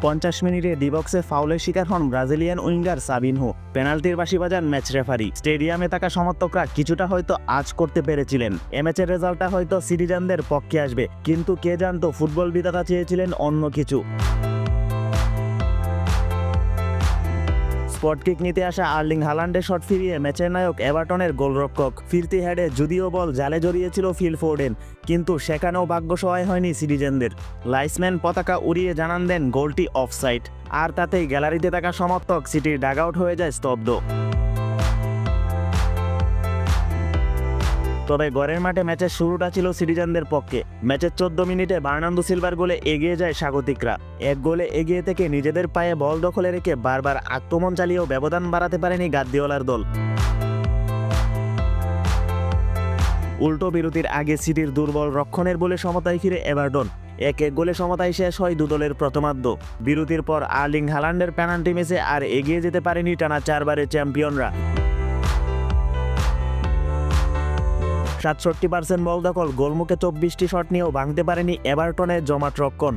50 মিনিটে ডিবক্সে ফাউলের শিকার হন ব্রাজিলিয়ান উইঙ্গার সাবিনহো। পেনাল্টির বাঁশি বাজান ম্যাচ রেফারি। স্টেডিয়ামে থাকা সমর্থকরা কিছুটা হয়তো আজ করতে পেরেছিলেন। এ ম্যাচের রেজাল্টটা হয়তো সিটিজেনদের পক্ষে আসবে, কিন্তু কে জানতো ফুটবল বিধাতা চেয়েছিলেন অন্য কিছু। স্পট কিক নিতে আসা আর্লিং হালান্ডের শট ফিরিয়ে ম্যাচের নায়ক এভারটনের গোলরক্ষক। ফিরতি হেডে যদিও বল জালে জড়িয়েছিল ফিল ফোর্ডেন, কিন্তু সেখানেও ভাগ্য সহায় হয়নি সিটিজেনদের। লাইসম্যান পতাকা উড়িয়ে জানান দেন গোলটি অফসাইড, আর তাতেই গ্যালারিতে থাকা সমর্থক সিটির ডাগআউট হয়ে যায় স্তব্ধ। তবে ঘরের মাঠে ম্যাচের শুরুটা ছিল সিটিজেনদের পক্ষে। ম্যাচের 14 মিনিটে বার্নার্ডো সিলভার গোলে এগিয়ে যায় স্বাগতিকরা। এক গোলে এগিয়ে থেকে নিজেদের পায়ে বল দখলে রেখে বারবার আক্রমণ চালিয়েও ব্যবধান বাড়াতে পারেনি গার্দিওলার দল। উল্টো বিরতির আগে সিটির দুর্বল রক্ষণের বলে সমতায় ফিরে এভারটন। 1-1 গোলে সমতায় শেষ হয় দুদলের প্রথমার্ধ। বিরতির পর আর্লিং হালান্ডের পেনাল্টি মিসে আর এগিয়ে যেতে পারেনি টানা 4 বারের চ্যাম্পিয়নরা। 67% বল দখল, গোলমুখে 24টি শট নিয়েও ভাঙতে পারেনি এভারটনের জমাট রক্ষণ।